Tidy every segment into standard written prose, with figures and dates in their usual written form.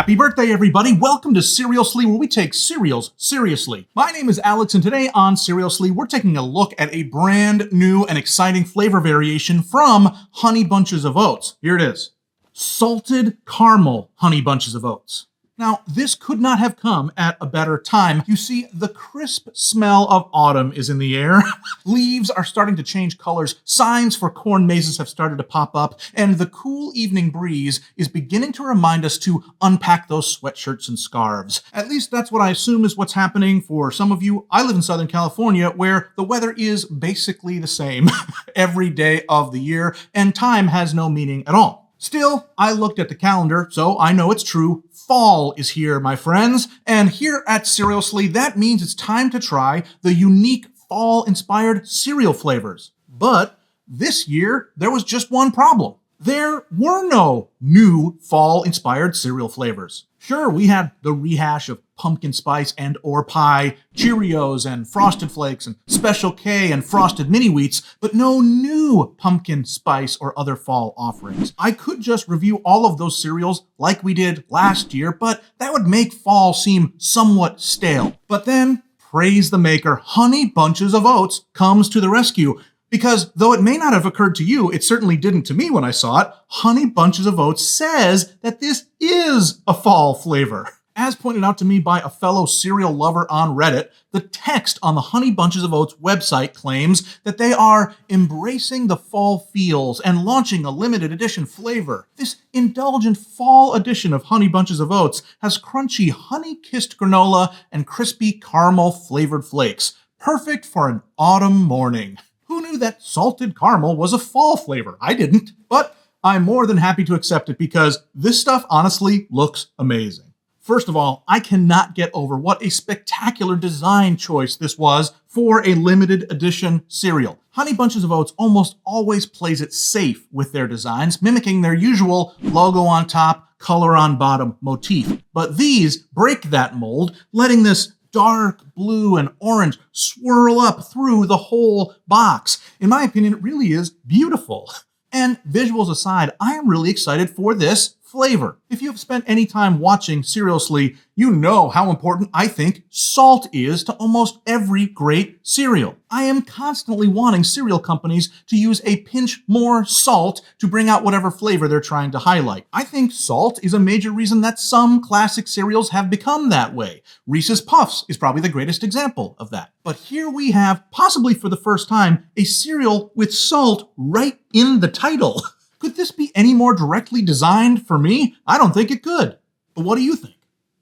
Happy birthday, everybody. Welcome to Seriously, where we take cereals seriously. My name is Alex, and today on Seriously, we're taking a look at a brand new and exciting flavor variation from Honey Bunches of Oats. Here it is. Salted caramel Honey Bunches of Oats. Now, this could not have come at a better time. You see, the crisp smell of autumn is in the air. Leaves are starting to change colors. Signs for corn mazes have started to pop up. And the cool evening breeze is beginning to remind us to unpack those sweatshirts and scarves. At least that's what I assume is what's happening for some of you. I live in Southern California, where the weather is basically the same every day of the year, and time has no meaning at all. Still, I looked at the calendar, so I know it's true. Fall is here, my friends. And here at Seriously, that means it's time to try the unique fall-inspired cereal flavors. But this year, there was just one problem. There were no new fall-inspired cereal flavors. Sure, we had the rehash of pumpkin spice and or pie, Cheerios and Frosted Flakes and Special K and Frosted Mini Wheats, but no new pumpkin spice or other fall offerings. I could just review all of those cereals like we did last year, but that would make fall seem somewhat stale. But then, praise the maker, Honey Bunches of Oats comes to the rescue. Because though it may not have occurred to you, it certainly didn't to me when I saw it, Honey Bunches of Oats says that this is a fall flavor. As pointed out to me by a fellow cereal lover on Reddit, the text on the Honey Bunches of Oats website claims that they are embracing the fall feels and launching a limited edition flavor. This indulgent fall edition of Honey Bunches of Oats has crunchy honey-kissed granola and crispy caramel flavored flakes, perfect for an autumn morning. Who knew that salted caramel was a fall flavor? I didn't, but I'm more than happy to accept it because this stuff honestly looks amazing. First of all, I cannot get over what a spectacular design choice this was for a limited edition cereal. Honey Bunches of Oats almost always plays it safe with their designs, mimicking their usual logo on top, color on bottom motif. But these break that mold, letting this dark blue and orange swirl up through the whole box. In my opinion, it really is beautiful. And visuals aside, I am really excited for this flavor. If you've spent any time watching Seriously, you know how important I think salt is to almost every great cereal. I am constantly wanting cereal companies to use a pinch more salt to bring out whatever flavor they're trying to highlight. I think salt is a major reason that some classic cereals have become that way. Reese's Puffs is probably the greatest example of that. But here we have, possibly for the first time, a cereal with salt right in the title. Could this be any more directly designed for me? I don't think it could. But what do you think?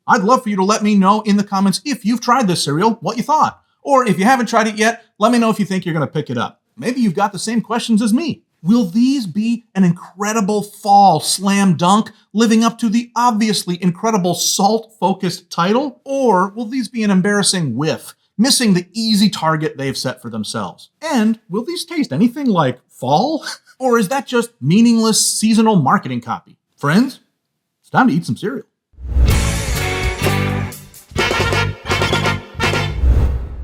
I'd love for you to let me know in the comments if you've tried this cereal, what you thought. Or if you haven't tried it yet, let me know if you think you're going to pick it up. Maybe you've got the same questions as me. Will these be an incredible fall slam dunk, living up to the obviously incredible salt-focused title? Or will these be an embarrassing whiff, missing the easy target they've set for themselves? And will these taste anything like fall? Or is that just meaningless seasonal marketing copy? Friends, it's time to eat some cereal.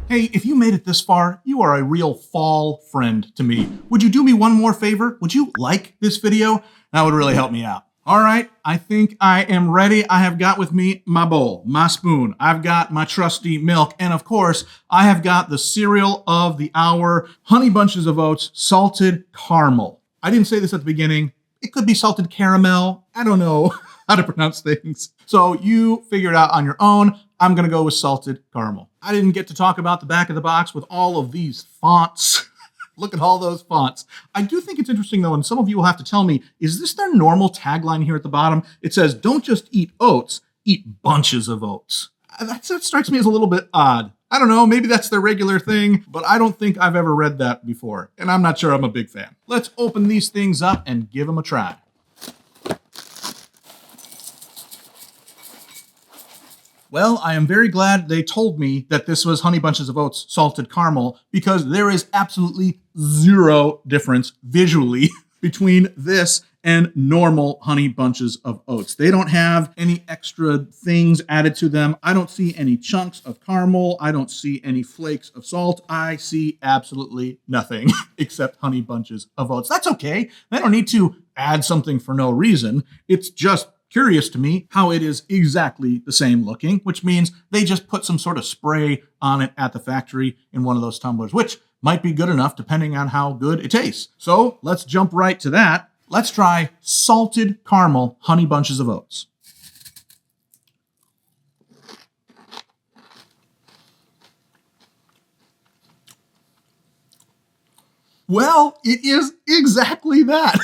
Hey, if you made it this far, you are a real fall friend to me. Would you do me one more favor? Would you like this video? That would really help me out. All right, I think I am ready. I have got with me my bowl, my spoon. I've got my trusty milk. And of course, I have got the cereal of the hour, Honey Bunches of Oats, salted caramel. I didn't say this at the beginning. It could be salted caramel. I don't know how to pronounce things. So you figure it out on your own. I'm going to go with salted caramel. I didn't get to talk about the back of the box with all of these fonts. Look at all those fonts. I do think it's interesting, though, and some of you will have to tell me, is this their normal tagline here at the bottom? It says, don't just eat oats, eat bunches of oats. That strikes me as a little bit odd. I don't know, maybe that's their regular thing, but I don't think I've ever read that before, and I'm not sure I'm a big fan. Let's open these things up and give them a try. Well, I am very glad they told me that this was Honey Bunches of Oats salted caramel, because there is absolutely zero difference visually between this and normal Honey Bunches of Oats. They don't have any extra things added to them. I don't see any chunks of caramel. I don't see any flakes of salt. I see absolutely nothing except Honey Bunches of Oats. That's okay. They don't need to add something for no reason. It's just Curious to me how it is exactly the same looking, which means they just put some sort of spray on it at the factory in one of those tumblers, which might be good enough depending on how good it tastes. So let's jump right to that. Let's try salted caramel Honey Bunches of Oats. Well, it is exactly that.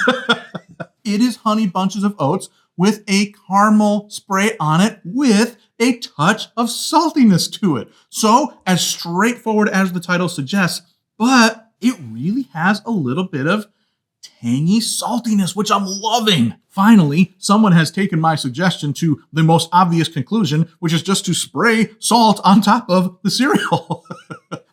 It is Honey Bunches of Oats with a caramel spray on it with a touch of saltiness to it. So, as straightforward as the title suggests, but it really has a little bit of tangy saltiness, which I'm loving. Finally, someone has taken my suggestion to the most obvious conclusion, which is just to spray salt on top of the cereal.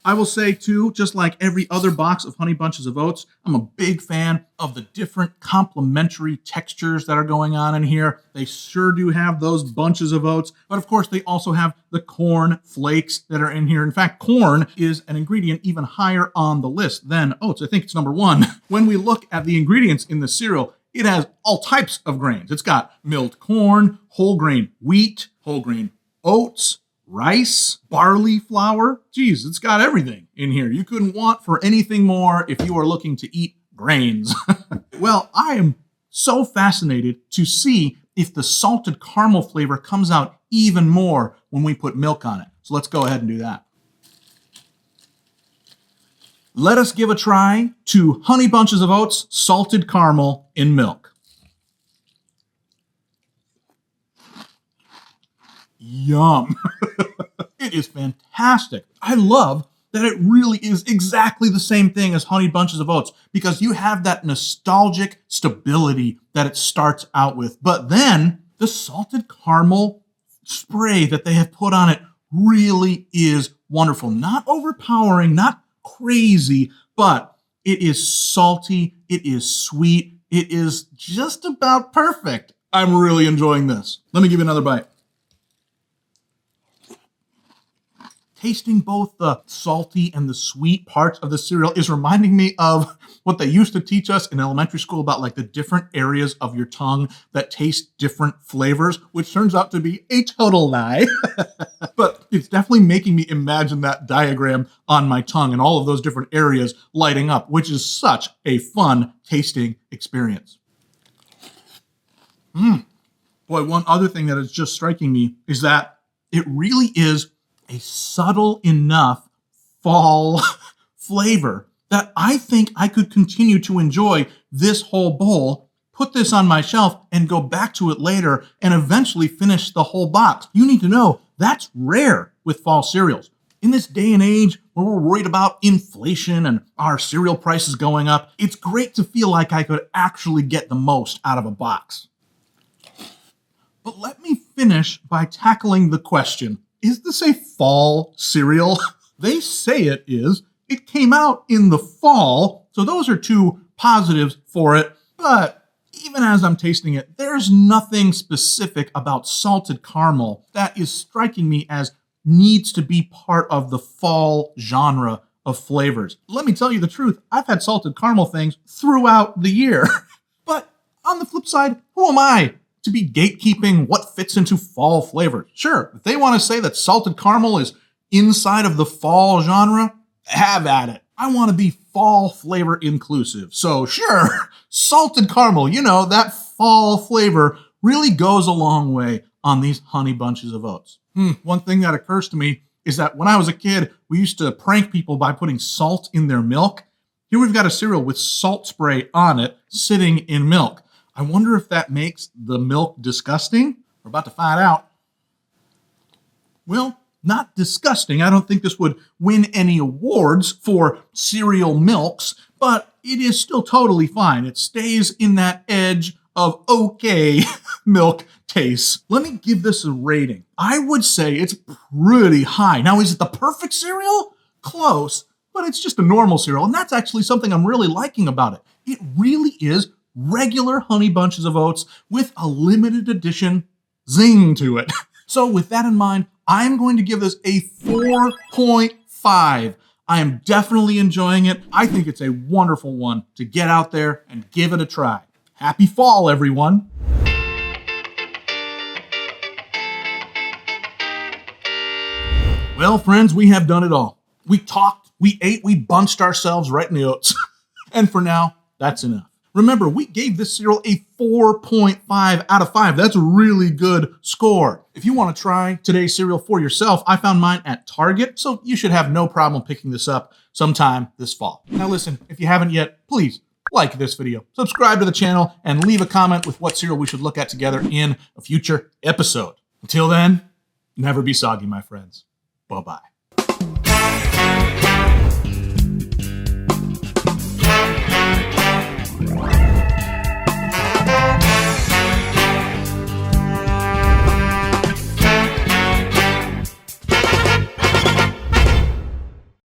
I will say too, just like every other box of Honey Bunches of Oats, I'm a big fan of the different complementary textures that are going on in here. They sure do have those bunches of oats, but of course they also have the corn flakes that are in here. In fact, corn is an ingredient even higher on the list than oats. I think it's number 1. When we look at the ingredients in the cereal, it has all types of grains. It's got milled corn, whole grain wheat, whole grain oats, rice, barley flour. Geez, it's got everything in here. You couldn't want for anything more if you are looking to eat grains. Well, I am so fascinated to see if the salted caramel flavor comes out even more when we put milk on it. So let's go ahead and do that. Let us give a try to Honey Bunches of Oats salted caramel in milk. Yum. It is fantastic. I love that it really is exactly the same thing as Honey Bunches of Oats because you have that nostalgic stability that it starts out with. But then the salted caramel spray that they have put on it really is wonderful. Not overpowering, not crazy, but it is salty, it is sweet, it is just about perfect. I'm really enjoying this. Let me give you another bite. Tasting both the salty and the sweet parts of the cereal is reminding me of what they used to teach us in elementary school about like the different areas of your tongue that taste different flavors, which turns out to be a total lie. But it's definitely making me imagine that diagram on my tongue and all of those different areas lighting up, which is such a fun tasting experience. Boy, one other thing that is just striking me is that it really is a subtle enough fall flavor that I think I could continue to enjoy this whole bowl, put this on my shelf, and go back to it later and eventually finish the whole box. You need to know that's rare with fall cereals. In this day and age where we're worried about inflation and our cereal prices going up, it's great to feel like I could actually get the most out of a box. But let me finish by tackling the question, is this a fall cereal? They say it is. It came out in the fall, so those are two positives for it. But even as I'm tasting it, there's nothing specific about salted caramel that is striking me as needs to be part of the fall genre of flavors. Let me tell you the truth, I've had salted caramel things throughout the year. But on the flip side, who am I to be gatekeeping what fits into fall flavors? Sure, if they want to say that salted caramel is inside of the fall genre, have at it. I want to be fall flavor inclusive. So sure, salted caramel, you know, that fall flavor really goes a long way on these Honey Bunches of Oats. One thing that occurs to me is that when I was a kid, we used to prank people by putting salt in their milk. Here we've got a cereal with salt spray on it sitting in milk. I wonder if that makes the milk disgusting. We're about to find out. Well, not disgusting. I don't think this would win any awards for cereal milks, but it is still totally fine. It stays in that edge of okay milk taste. Let me give this a rating. I would say it's pretty high. Now, is it the perfect cereal? Close, but it's just a normal cereal, and that's actually something I'm really liking about it. It really is regular Honey Bunches of Oats with a limited edition zing to it. So with that in mind, I'm going to give this a 4.5. I am definitely enjoying it. I think it's a wonderful one to get out there and give it a try. Happy fall, everyone. Well, friends, we have done it all. We talked, we ate, we bunched ourselves right in the oats. And for now, that's enough. Remember, we gave this cereal a 4.5 out of 5. That's a really good score. If you want to try today's cereal for yourself, I found mine at Target, so you should have no problem picking this up sometime this fall. Now listen, if you haven't yet, please like this video, subscribe to the channel, and leave a comment with what cereal we should look at together in a future episode. Until then, never be soggy, my friends. Bye-bye.